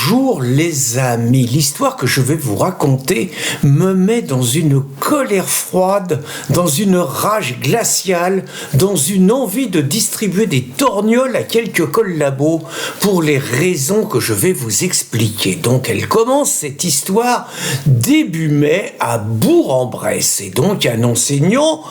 Bonjour les amis, l'histoire que je vais vous raconter me met dans une colère froide, dans une rage glaciale, dans une envie de distribuer des torgnoles à quelques collabos pour les raisons que je vais vous expliquer. Donc elle commence cette histoire début mai à Bourg-en-Bresse. Et donc un enseignant,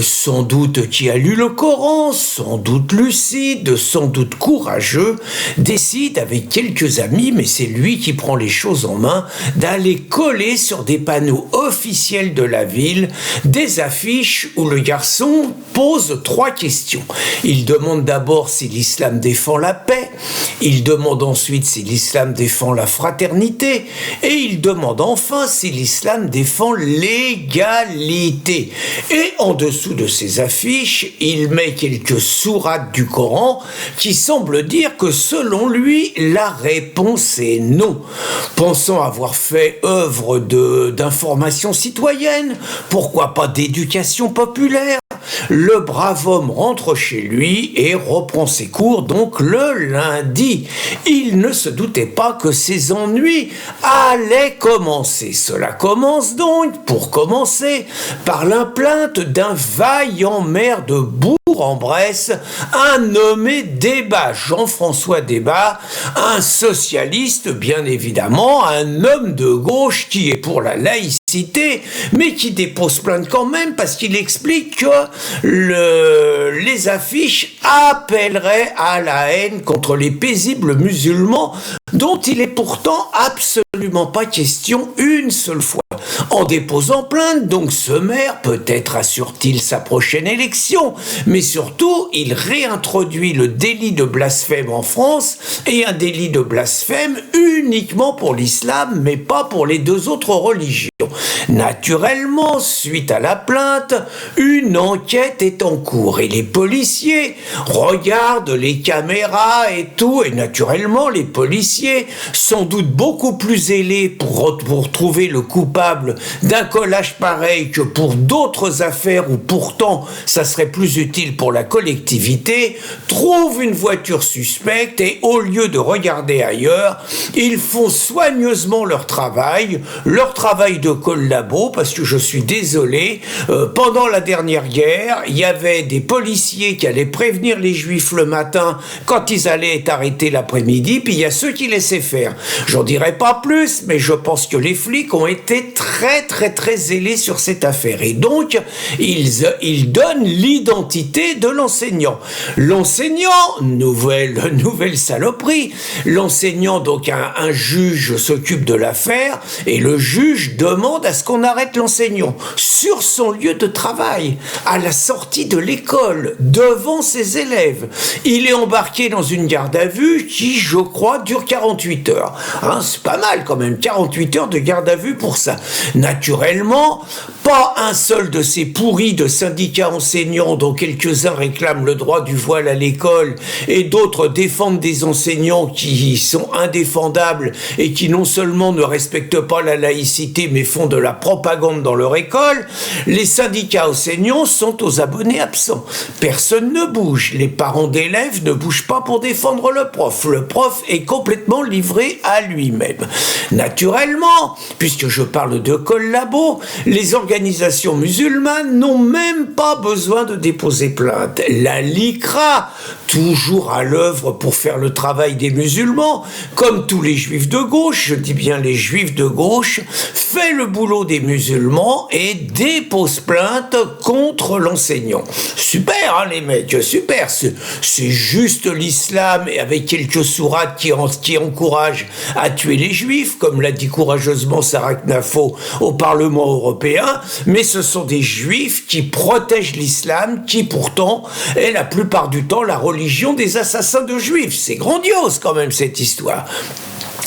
sans doute qui a lu le Coran, sans doute lucide, sans doute courageux, décide avec quelques amis, mais c'est lui qui prend les choses en main, d'aller coller sur des panneaux officiels de la ville des affiches où le garçon pose 3 questions. Il demande d'abord si l'islam défend la paix, il demande ensuite si l'islam défend la fraternité, et il demande enfin si l'islam défend l'égalité. Et en dessous de ces affiches, il met quelques sourates du Coran qui semblent dire que selon lui, la réponse est non. Pensant avoir fait œuvre d'information citoyenne, pourquoi pas d'éducation populaire, le brave homme rentre chez lui et reprend ses cours donc le lundi. Il ne se doutait pas que ses ennuis allaient commencer. Cela commence donc, pour commencer, par la plainte d'un vaillant maire de Bourg-en-Bresse, un nommé Débat, Jean-François Débat, un socialiste bien évidemment, un homme de gauche qui est pour la laïcité, mais qui dépose plainte quand même parce qu'il explique que les affiches appelleraient à la haine contre les paisibles musulmans dont il est pourtant absolument pas question une seule fois. En déposant plainte, donc ce maire, peut-être assure-t-il sa prochaine élection, mais surtout, il réintroduit le délit de blasphème en France et un délit de blasphème uniquement pour l'islam, mais pas pour les 2 autres religions. Naturellement, suite à la plainte, une enquête est en cours et les policiers regardent les caméras et tout, et naturellement, les policiers, sans doute beaucoup plus zélés pour trouver le coupable d'un collage pareil que pour d'autres affaires où pourtant ça serait plus utile pour la collectivité, trouvent une voiture suspecte et au lieu de regarder ailleurs, ils font soigneusement leur travail de collabo, parce que je suis désolé, pendant la dernière guerre, il y avait des policiers qui allaient prévenir les juifs le matin quand ils allaient être arrêtés l'après-midi, puis il y a ceux qui laissaient faire. J'en dirai pas plus, mais je pense que les flics ont été très zélés sur cette affaire. Et donc, ils donnent l'identité de l'enseignant. L'enseignant, nouvelle saloperie, l'enseignant, donc un juge s'occupe de l'affaire, et le juge demande à ce qu'on arrête l'enseignant sur son lieu de travail, à la sortie de l'école, devant ses élèves. Il est embarqué dans une garde à vue qui, je crois, dure 48 heures. C'est pas mal quand même, 48 heures de garde à vue pour ça. Naturellement, pas un seul de ces pourris de syndicats enseignants dont quelques-uns réclament le droit du voile à l'école et d'autres défendent des enseignants qui sont indéfendables et qui non seulement ne respectent pas la laïcité mais font de la propagande dans leur école, les syndicats enseignants sont aux abonnés absents. Personne ne bouge, les parents d'élèves ne bougent pas pour défendre le prof. Le prof est complètement livré à lui-même. Naturellement, puisque je parle de collabo, les organisations musulmanes n'ont même pas besoin de déposer plainte. La LICRA, toujours à l'œuvre pour faire le travail des musulmans, comme tous les juifs de gauche, je dis bien les juifs de gauche, fait le boulot des musulmans et dépose plainte contre l'enseignant. Super, les mecs, super. C'est juste l'islam et avec quelques sourates qui encouragent à tuer les juifs, comme l'a dit courageusement Sarah Knafo au Parlement européen, mais ce sont des juifs qui protègent l'islam, qui pourtant est la plupart du temps la religion des assassins de juifs. C'est grandiose quand même cette histoire.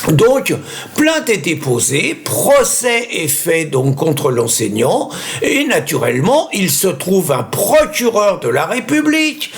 Donc, plainte est déposée, procès est fait donc contre l'enseignant, et naturellement, il se trouve un procureur de la République,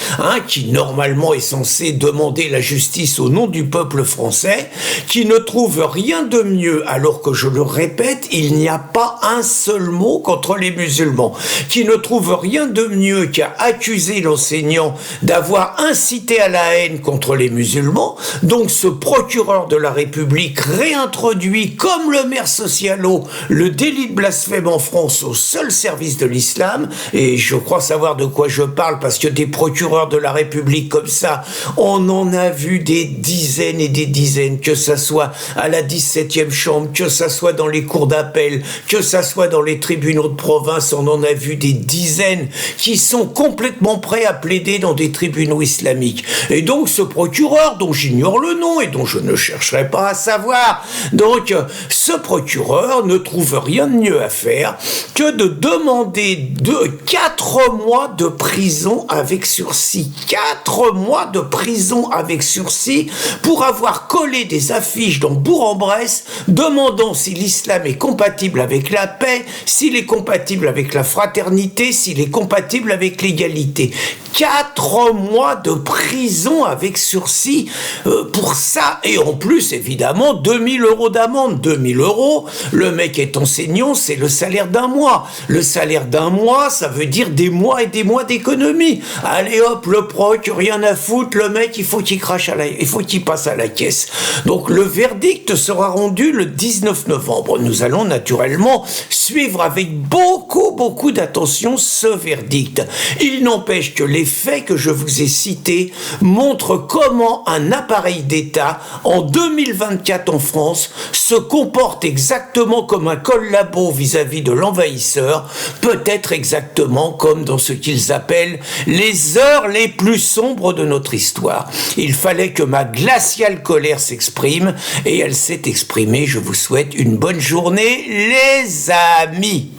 qui normalement est censé demander la justice au nom du peuple français, qui ne trouve rien de mieux, alors que je le répète, il n'y a pas un seul mot contre les musulmans, qui ne trouve rien de mieux qu'à accuser l'enseignant d'avoir incité à la haine contre les musulmans. Donc ce procureur de la République République réintroduit, comme le maire Socialo, le délit de blasphème en France au seul service de l'islam, et je crois savoir de quoi je parle parce que des procureurs de la République comme ça, on en a vu des dizaines et des dizaines, que ça soit à la 17e chambre, que ça soit dans les cours d'appel, que ça soit dans les tribunaux de province, on en a vu des dizaines qui sont complètement prêts à plaider dans des tribunaux islamiques. Et donc ce procureur, dont j'ignore le nom et dont je ne chercherai pas à savoir, donc ce procureur ne trouve rien de mieux à faire que de demander 4 mois de prison avec sursis. 4 mois de prison avec sursis pour avoir collé des affiches dans Bourg-en-Bresse demandant si l'islam est compatible avec la paix, s'il est compatible avec la fraternité, s'il est compatible avec l'égalité. 4 mois de prison avec sursis pour ça, et en plus évidemment 2000 € d'amende. 2000 €, le mec est enseignant, c'est le salaire d'un mois. Le salaire d'un mois, ça veut dire des mois et des mois d'économie. Allez hop, le proc, rien à foutre, le mec il faut qu'il passe à la caisse. Donc le verdict sera rendu le 19 novembre. Nous allons naturellement suivre avec beaucoup d'attention ce verdict. Il n'empêche que les faits que je vous ai cités montrent comment un appareil d'État en 2024 en France se comporte exactement comme un collabo vis-à-vis de l'envahisseur, peut-être exactement comme dans ce qu'ils appellent les heures les plus sombres de notre histoire. Il fallait que ma glaciale colère s'exprime, et elle s'est exprimée. Je vous souhaite une bonne journée, les amis.